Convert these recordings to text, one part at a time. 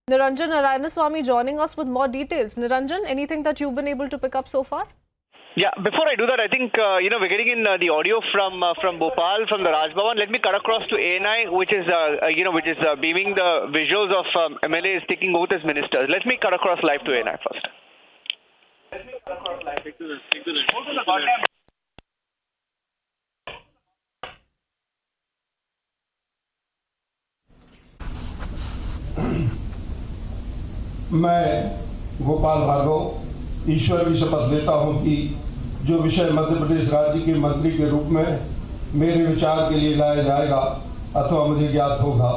Niranjan Narayanaswamy joining us with more details. Niranjan, anything that you've been able to pick up so far? Yeah, before I do that, I think, we're getting in the audio from Bhopal, from the Raj Bhavan. Let me cut across to ANI, which is beaming the visuals of MLAs taking oath as ministers. Let me cut across live to ANI first. मैं गोपाल भार्गव ईश्वर की शपथ लेता हूं कि जो विषय मध्य प्रदेश राज्य के मंत्री के रूप में मेरे विचार के लिए लाया जाएगा अथवा मुझे ज्ञात होगा,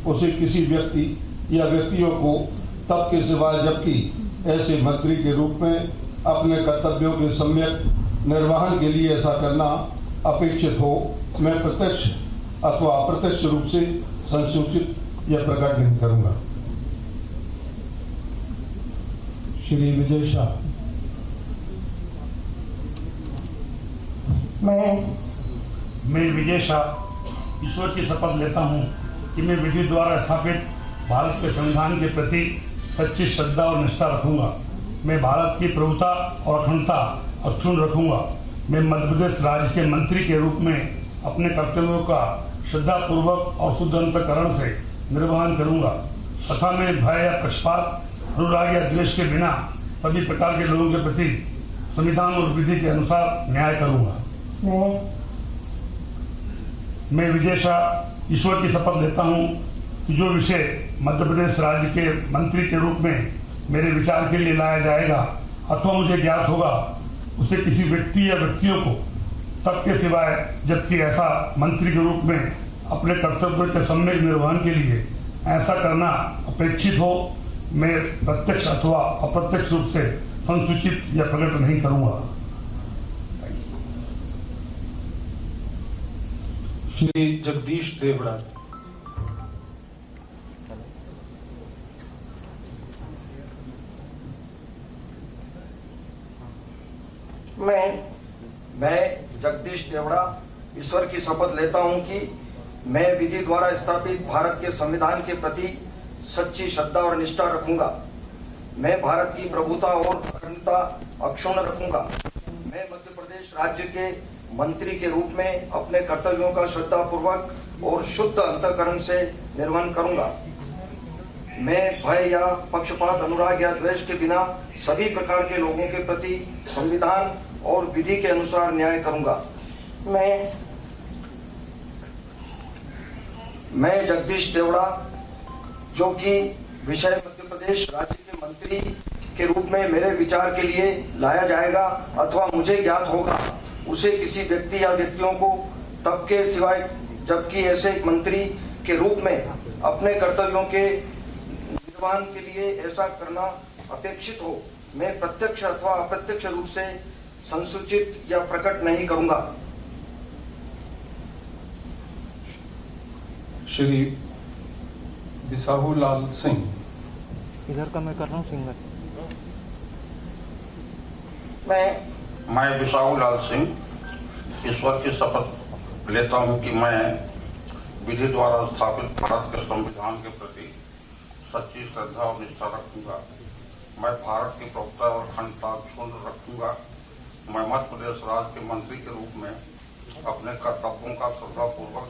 उसे किसी व्यक्ति या व्यक्तियों को तब के सिवाय जबकि ऐसे मंत्री के रूप में अपने कर्तव्यों के सम्यक निर्वहन के लिए ऐसा करना अपेक्षित हो, मैं प्रत्यक्ष अथवा अप्रत्यक्ष रूप से संसूचित या प्रकट नहीं करूंगा। श्री विजय शाह। मैं विजय शाह ईश्वर की शपथ लेता हूं कि मैं विधि द्वारा स्थापित भारत के संविधान के प्रति सच्ची श्रद्धा और निष्ठा रखूंगा। मैं भारत की प्रभुता और अखंडता अक्षुण्ण रखूंगा। मैं मध्य प्रदेश राज्य के मंत्री के रूप में अपने कर्तव्यों का श्रद्धापूर्वक और शुद्ध अंतःकरण से निर्वहन करूंगा तथा मैं भय या पक्षपात, अनुराग या द्वेष के बिना सभी प्रकार के लोगों के प्रति संविधान और विधि के अनुसार न्याय करूंगा। मैं विजय शाह ईश्वर की शपथ लेता हूं कि जो विषय मध्य प्रदेश राज्य के मंत्री के रूप में मेरे विचार के लिए लाया जाएगा अथवा मुझे ज्ञात होगा, उसे किसी व्यक्ति या व्यक्तियों को तब के सिवाय जबकि ऐसा मंत्री के रूप में अपने कर्तव्यों के सम्यक निर्वहन के लिए ऐसा करना अपेक्षित हो, मैं प्रत्यक्ष अथवा अप्रत्यक्ष रूप से संसूचित या प्रकट नहीं करूंगा। श्री जगदीश देवड़ा। मैं जगदीश देवड़ा ईश्वर की शपथ लेता हूं कि मैं विधि द्वारा स्थापित भारत के संविधान के प्रति सच्ची श्रद्धा और निष्ठा रखूंगा। मैं भारत की प्रभुता और अखंडता अक्षुण्ण रखूंगा। मैं मध्य प्रदेश राज्य के मंत्री के रूप में अपने कर्तव्यों का श्रद्धापूर्वक और शुद्ध अंतःकरण से निर्वहन करूंगा। मैं भय या पक्षपात, अनुराग या द्वेष के बिना सभी प्रकार के लोगों के प्रति संविधान और विधि के अनुसार न्याय करूंगा। मैं जगदीश देवड़ा, जो कि विषय मध्य प्रदेश राज्य के मंत्री के रूप में मेरे विचार के लिए लाया जाएगा अथवा मुझे ज्ञात होगा, उसे किसी व्यक्ति या व्यक्तियों को तब के सिवाय जबकि ऐसे मंत्री के रूप में अपने कर्तव्यों के निर्वहन के लिए ऐसा करना अपेक्षित हो, मैं प्रत्यक्ष अथवा अप्रत्यक्ष रूप से संसूचित या प्रकट नहीं करूंगा। श्री बिसाहू लाल सिंह। इधर का मैं कर रहा हूँ सिंगर। मैं बिसाहू लाल सिंह ईश्वर की शपथ लेता हूं कि मैं विधि द्वारा स्थापित भारत के संविधान के प्रति सच्ची श्रद्धा और निष्ठा रखूंगा। मैं भारत की प्रभुता और अखंडता अक्षुण्ण रखूंगा। मैं मध्य प्रदेश राज्य के मंत्री के रूप में अपने कर्तव्यों का श्रद्धापूर्वक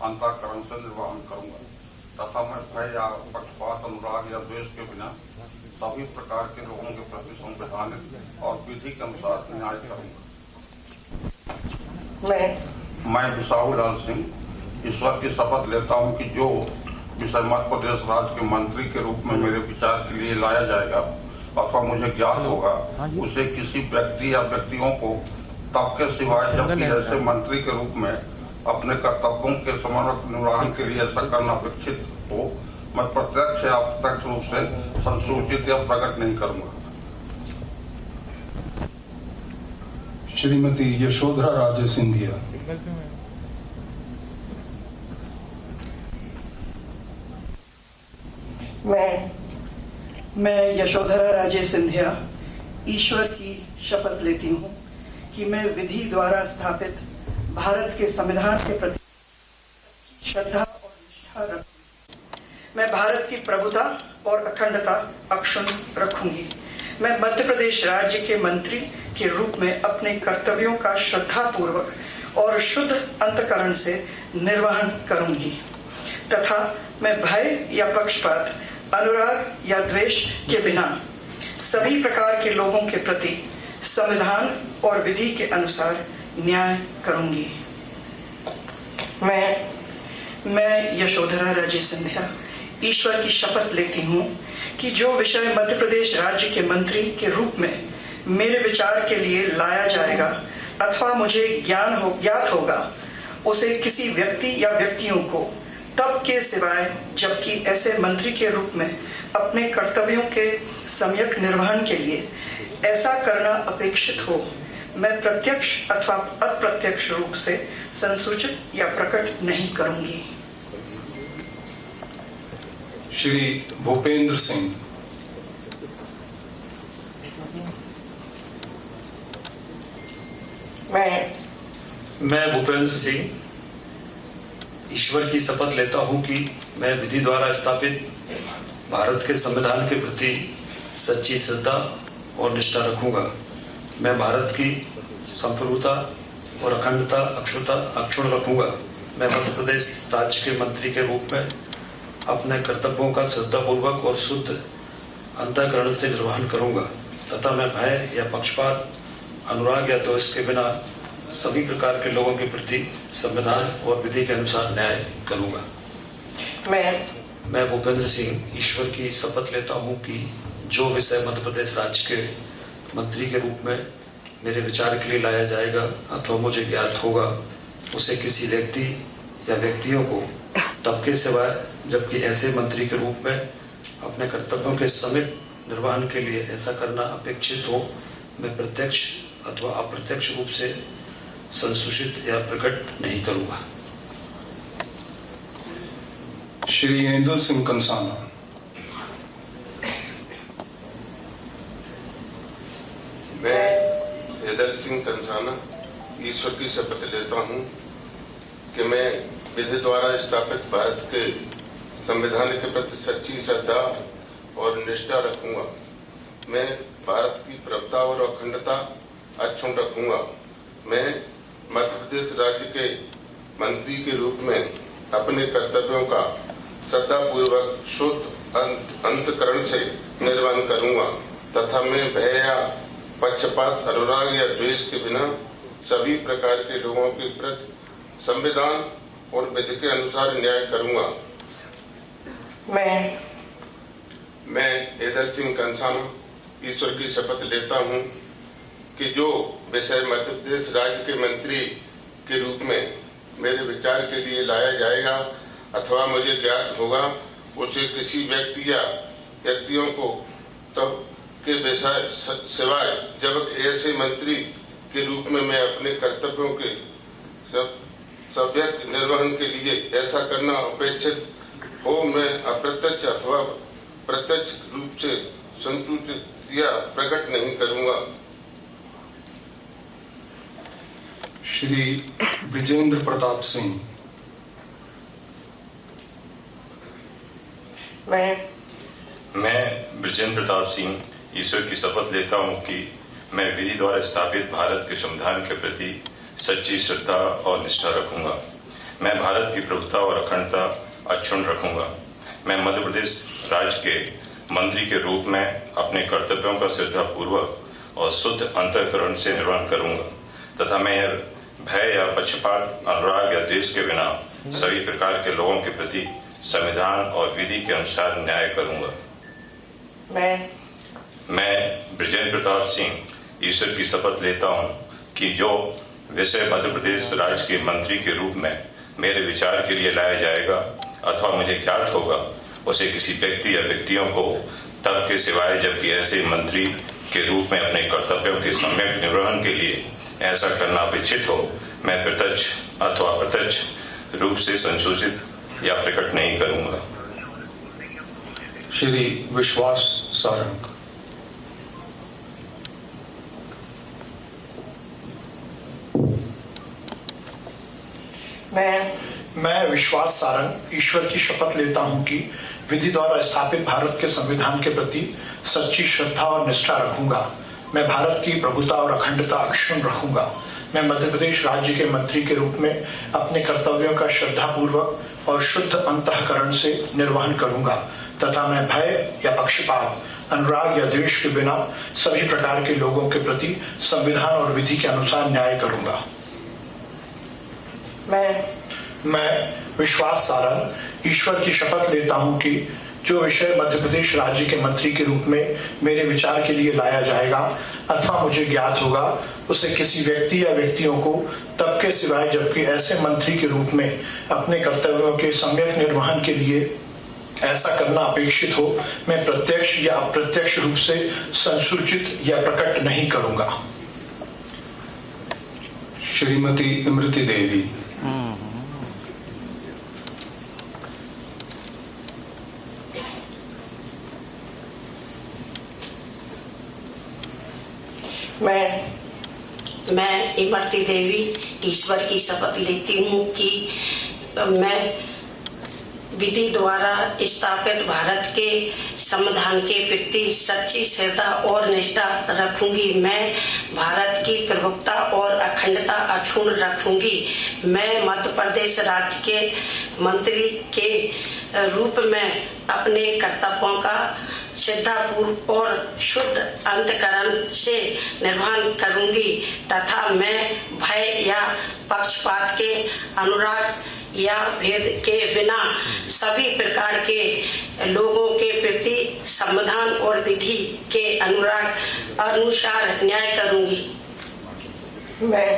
अंतःकरण से निर्वहन करूंगा तथा मैं भय या पक्षपात, अनुराग या द्वेष के बिना सभी प्रकार के लोगों के प्रति संवैधानिक और विधि के अनुसार न्याय करूंगा। मैं बिसाहू लाल सिंह ईश्वर की शपथ लेता हूं कि जो विषय मध्य प्रदेश राज्य के मंत्री के रूप में मेरे विचार के लिए लाया जाएगा अथवा मुझे ज्ञात होगा, उसे किसी व्यक्ति या व्यक्तियों को तब के सिवाय जबकि ऐसे मंत्री के रूप में अपने कर्तव्यों के समर्पक निर्वहन के लिए ऐसा करना अपेक्षित हो, मैं प्रत्यक्ष या अप्रत्यक्ष रूप से संसूचित या प्रकट नहीं करूंगा। श्रीमती यशोधरा राजे सिंधिया। मैं यशोधरा राजे सिंधिया ईश्वर की शपथ लेती हूँ कि मैं विधि द्वारा स्थापित भारत के संविधान के प्रति श्रद्धा और निष्ठा रखूंगी। मैं भारत की प्रभुता और अखंडता अक्षुण्ण रखूंगी। मैं मध्य प्रदेश राज्य के मंत्री के रूप में अपने कर्तव्यों का श्रद्धापूर्वक और शुद्ध अंतःकरण से निर्वहन करूंगी तथा मैं भय या पक्षपात, अनुराग या द्वेष के बिना सभी प्रकार के लोगों के प्रति संविधान और विधि के अनुसार न्याय करूंगी। मैं यशोधरा राजे सिंधिया ईश्वर की शपथ लेती हूँ कि जो विषय मध्य प्रदेश राज्य के मंत्री के रूप में मेरे विचार के लिए लाया जाएगा अथवा मुझे ज्ञात होगा, उसे किसी व्यक्ति या व्यक्तियों को तब के सिवाय जबकि ऐसे मंत्री के रूप में अपने कर्तव्यों के सम्यक निर्वहन के लिए ऐसा करना अपेक्षित हो, मैं प्रत्यक्ष अथवा अप्रत्यक्ष रूप से संसूचित या प्रकट नहीं करूंगी। श्री भूपेंद्र सिंह। मैं भूपेंद्र सिंह ईश्वर की शपथ लेता हूं कि मैं विधि द्वारा स्थापित भारत के संविधान के प्रति सच्ची श्रद्धा और निष्ठा रखूंगा। मैं भारत की संप्रभुता और अखंडता अक्षुण्ण रखूंगा। मैं मध्य प्रदेश राज्य के मंत्री के रूप में अपने कर्तव्यों का श्रद्धापूर्वक और शुद्ध अंतःकरण से निर्वहन करूंगा तथा मैं भय या पक्षपात, अनुराग या द्वेष के बिना सभी प्रकार के लोगों के प्रति संविधान और विधि के अनुसार न्याय करूंगा। मैं भूपेंद्र सिंह ईश्वर की शपथ लेता हूं कि जो विषय मध्य प्रदेश राज्य के मंत्री के रूप में मेरे विचार के लिए लाया जाएगा अथवा मुझे ज्ञात होगा, उसे किसी व्यक्ति या व्यक्तियों को तब के सिवाय जबकि ऐसे मंत्री के रूप में अपने कर्तव्यों के समेत निर्वहन के लिए ऐसा करना अपेक्षित हो, मैं प्रत्यक्ष अथवा अप्रत्यक्ष रूप से संसूचित या प्रकट नहीं करूंगा। श्री इंदुल सिंह कंसाना। मैं इंदुल सिंह कंसाना ईश्वर की शपथ लेता हूं कि मैं विधि द्वारा स्थापित भारत के संविधान के प्रति सच्ची श्रद्धा और निष्ठा रखूंगा। मैं भारत की प्रभुता और अखंडता अक्षुण्ण रखूंगा। मैं मध्य प्रदेश राज्य के मंत्री के रूप में अपने कर्तव्यों का श्रद्धापूर्वक शुद्ध अंतःकरण से निर्वहन करूंगा तथा मैं भय या पक्षपात, अनुराग या द्वेष के बिना सभी प्रकार के लोगों के प्रति संविधान और विधि के अनुसार न्याय करूंगा। मैं इंदुल सिंह कंसाना ईश्वर की शपथ लेता हूं कि जो विषय मध्य प्रदेश राज्य के मंत्री के रूप में मेरे विचार के लिए लाया जाएगा अथवा मुझे ज्ञात होगा, उसे किसी व्यक्ति या व्यक्तियों को तब के विषय सिवाय जब ऐसे मंत्री के रूप में मैं अपने कर्तव्यों के सम्यक निर्वहन के लिए ऐसा करना अपेक्षित हो, मैं अप्रत्यक्ष अथवा प्रत्यक्ष रूप से संसूचित या प्रकट नहीं करूंगा। श्री ब्रिजेंद्र प्रताप सिंह। मैं ब्रिजेंद्र प्रताप सिंह ईश्वर की शपथ लेता हूं कि मैं विधि द्वारा स्थापित भारत के संविधान के प्रति सच्ची श्रद्धा और निष्ठा रखूंगा। मैं भारत की प्रभुता और अखंडता अक्षुण्ण रखूंगा। मैं मध्य प्रदेश राज्य के मंत्री के रूप में अपने कर्तव्यों का श्रद्धापूर्वक और शुद्ध अंतःकरण से निर्वहन करूंगा तथा मैं भय या पक्षपात, अनुराग या द्वेष के बिना सभी प्रकार के लोगों के प्रति संविधान और विधि के अनुसार न्याय करूंगा। मैं ब्रिजेंद्र प्रताप सिंह ईश्वर की शपथ लेता हूं कि जो विषय मध्य प्रदेश राज्य के मंत्री के रूप में मेरे विचार के लिए लाया जाएगा अथवा मुझे ज्ञात होगा, उसे किसी व्यक्ति या व्यक्तियों को तब के सिवाय जबकि ऐसे मंत्री के रूप में अपने कर्तव्यों के सम्यक निर्वहन के लिए ऐसा करना अपेक्षित हो, मैं प्रत्यक्ष अथवा अप्रत्यक्ष रूप से संसूचित या प्रकट नहीं करूंगा। श्री विश्वास सारंग। मैं विश्वास सारंग ईश्वर की शपथ लेता हूं कि विधि द्वारा स्थापित भारत के संविधान के प्रति सच्ची श्रद्धा और निष्ठा रखूंगा। मैं भारत की प्रभुता और अखंडता अक्षुण्ण रखूंगा। मैं मध्य प्रदेश राज्य के मंत्री के रूप में अपने कर्तव्यों का श्रद्धापूर्वक और शुद्ध अंतःकरण से निर्वहन करूंगा तथा मैं भय या पक्षपात, अनुराग या द्वेष के बिना सभी प्रकार के लोगों के प्रति संविधान और विधि के अनुसार न्याय करूंगा। मैं विश्वास सारण ईश्वर की शपथ लेता हूं कि जो विषय मध्य प्रदेश राज्य के मंत्री के रूप में मेरे विचार के लिए लाया जाएगा अथवा मुझे ज्ञात होगा, उसे किसी व्यक्ति या व्यक्तियों को तब के सिवाय जबकि ऐसे मंत्री के रूप में अपने कर्तव्यों के सम्यक निर्वहन के लिए ऐसा करना अपेक्षित हो, मैं प्रत्यक्ष या अप्रत्यक्ष रूप से संसूचित या प्रकट नहीं करूंगा। श्रीमती इमरती देवी। मैं इमरती देवी ईश्वर की शपथ लेती हूँ कि मैं विधि द्वारा स्थापित भारत के संविधान के प्रति सच्ची श्रद्धा और निष्ठा रखूंगी। मैं भारत की प्रभुता और अखंडता अक्षुण्ण रखूंगी। मैं मध्य प्रदेश राज्य के मंत्री के रूप में अपने कर्तव्यों का श्रद्धापूर्वक और शुद्ध अंतःकरण से निर्वहन करूंगी तथा मैं भय या पक्षपात के, अनुराग या भेद के बिना सभी प्रकार के लोगों के प्रति संविधान और विधि के अनुसार न्याय करूंगी। मैं